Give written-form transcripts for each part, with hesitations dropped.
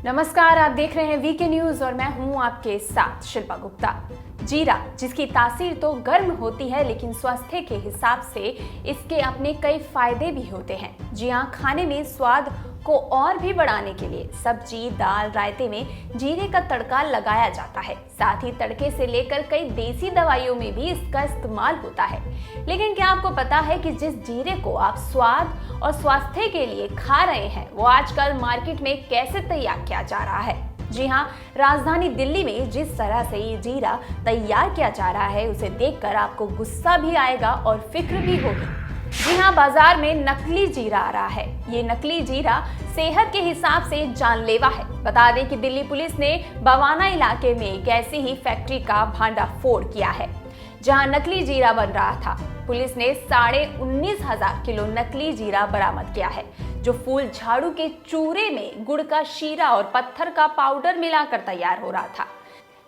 नमस्कार, आप देख रहे हैं वीके न्यूज और मैं हूं आपके साथ शिल्पा गुप्ता। जीरा, जिसकी तासीर तो गर्म होती है लेकिन स्वास्थ्य के हिसाब से इसके अपने कई फायदे भी होते हैं। जी हाँ, खाने में स्वाद को और भी बढ़ाने के लिए सब्जी, दाल, रायते में जीरे का तड़का लगाया जाता है। साथ ही तड़के से लेकर कई देसी दवाइयों में भी इसका इस्तेमाल होता है। लेकिन क्या आपको पता है कि जिस जीरे को आप स्वाद और स्वास्थ्य के लिए खा रहे हैं वो आजकल मार्केट में कैसे तैयार किया जा रहा है? जी हाँ, राजधानी दिल्ली में जिस तरह से ये जीरा तैयार किया जा रहा है उसे देखकर आपको गुस्सा भी आएगा और फिक्र भी होगी। जी हाँ, बाजार में नकली जीरा आ रहा है। ये नकली जीरा सेहत के हिसाब से जानलेवा है। बता दें कि दिल्ली पुलिस ने बवाना इलाके में एक ऐसी ही फैक्ट्री का भांडाफोड़ किया है जहां नकली जीरा बन रहा था। पुलिस ने 19,500 किलो नकली जीरा बरामद किया है, जो फूल झाड़ू के चूरे में गुड़ का शीरा और पत्थर का पाउडर मिलाकर तैयार हो रहा था।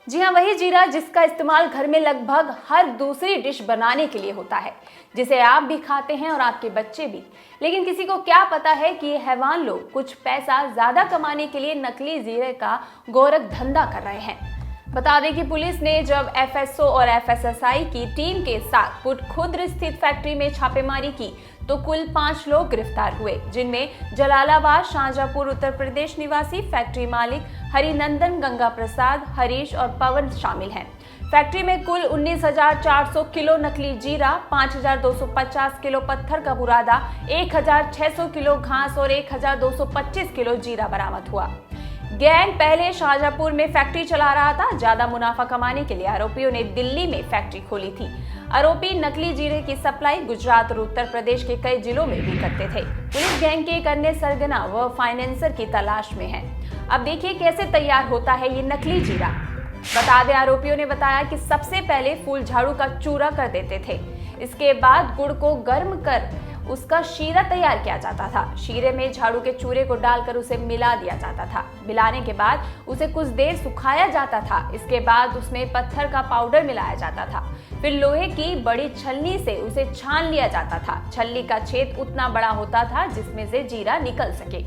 जी हाँ, वही जीरा जिसका इस्तेमाल घर में लगभग हर दूसरी डिश बनाने के लिए होता है, जिसे आप भी खाते हैं और आपके बच्चे भी। लेकिन किसी को क्या पता है कि ये हैवान लोग कुछ पैसा ज्यादा कमाने के लिए नकली जीरे का गोरख धंधा कर रहे हैं। बता दें कि पुलिस ने जब एफएसओ और एफएसएसआई की टीम के साथ पुटखुर्द स्थित फैक्ट्री में छापेमारी की तो कुल 5 लोग गिरफ्तार हुए, जिनमें जलालाबाद, शाहजहांपुर, उत्तर प्रदेश निवासी फैक्ट्री मालिक हरिनंदन, गंगा प्रसाद, हरीश और पवन शामिल हैं। फैक्ट्री में कुल 19,400 किलो नकली जीरा, 5,250 किलो पत्थर का बुरादा, 1,600 किलो घास और 1,225 किलो जीरा बरामद हुआ। गैंग पहले शाहजहांपुर में फैक्ट्री चला रहा था। ज्यादा मुनाफा कमाने के लिए आरोपियों ने दिल्ली में फैक्ट्री खोली थी। आरोपी नकली जीरे की सप्लाई गुजरात और उत्तर प्रदेश के कई जिलों में भी करते थे। पुलिस गैंग के एक अन्य सरगना व फाइनेंसर की तलाश में है। अब देखिए कैसे तैयार होता है ये नकली जीरा। बता दें, आरोपियों ने बताया कि सबसे पहले फूल झाड़ू का चूरा कर देते थे। इसके बाद गुड़ को गर्म कर उसका शीरा तैयार किया जाता था। शीरे में झाड़ू के चूरे को डालकर उसे मिला दिया जाता था। मिलाने के बाद उसे कुछ देर सुखाया जाता था। इसके बाद उसमें पत्थर का पाउडर मिलाया जाता था। फिर लोहे की बड़ी छलनी से उसे छान लिया जाता था। छलनी का छेद उतना बड़ा होता था जिसमें से जीरा निकल सके।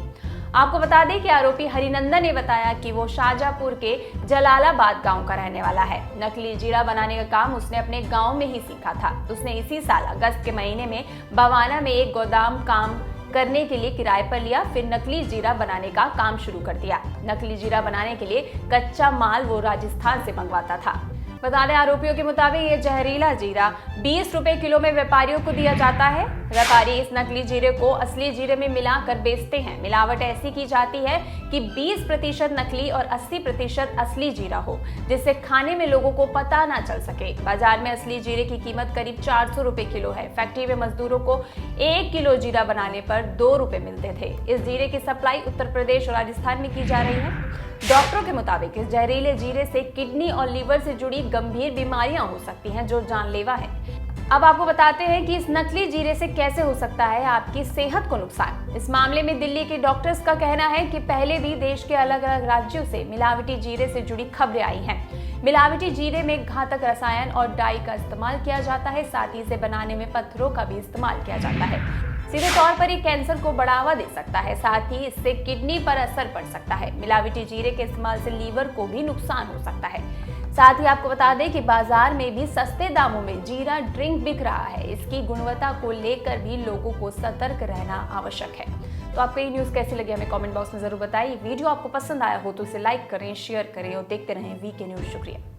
आपको बता दें कि आरोपी हरिनंदन ने बताया कि वो शाहजहांपुर के जलालाबाद गांव का रहने वाला है। नकली जीरा बनाने का काम उसने अपने गांव में ही सीखा था। उसने इसी साल अगस्त के महीने में बवाना में एक गोदाम काम करने के लिए किराए पर लिया। फिर नकली जीरा बनाने का काम शुरू कर दिया। नकली जीरा बनाने के लिए कच्चा माल वो राजस्थान से मंगवाता था। बता दें, आरोपियों के मुताबिक ये जहरीला जीरा 20 रुपए किलो में व्यापारियों को दिया जाता है। व्यापारी इस नकली जीरे को असली जीरे में मिलाकर बेचते हैं। मिलावट ऐसी की जाती है कि 20% नकली और 80% असली जीरा हो, जिससे खाने में लोगों को पता ना चल सके। बाजार में असली जीरे की कीमत करीब 400 रुपए किलो है। फैक्ट्री में मजदूरों को 1 किलो जीरा बनाने पर 2 रुपए मिलते थे। इस जीरे की सप्लाई उत्तर प्रदेश और राजस्थान में की जा रही है। डॉक्टरों के मुताबिक इस जहरीले जीरे से किडनी और लीवर से जुड़ी गंभीर बीमारियां हो सकती हैं, जो जानलेवा है। अब आपको बताते हैं कि इस नकली जीरे से कैसे हो सकता है आपकी सेहत को नुकसान। इस मामले में दिल्ली के डॉक्टर्स का कहना है कि पहले भी देश के अलग अलग राज्यों से मिलावटी जीरे से जुड़ी खबरें आई हैं। मिलावटी जीरे में घातक रसायन और डाई का इस्तेमाल किया जाता है। साथ ही इसे बनाने में पत्थरों का भी इस्तेमाल किया जाता है। सीधे तौर पर ये कैंसर को बढ़ावा दे सकता है। साथ ही इससे किडनी पर असर पड़ सकता है। मिलावटी जीरे के इस्तेमाल से लीवर को भी नुकसान हो सकता है। साथ ही आपको बता दें कि बाजार में भी सस्ते दामों में जीरा ड्रिंक बिक रहा है। इसकी गुणवत्ता को लेकर भी लोगों को सतर्क रहना आवश्यक है। तो आपको ये न्यूज़ कैसी लगी हमें कमेंट बॉक्स में जरूर बताइए। वीडियो आपको पसंद आया हो तो इसे लाइक करें, शेयर करें और देखते रहें वीके न्यूज़। शुक्रिया।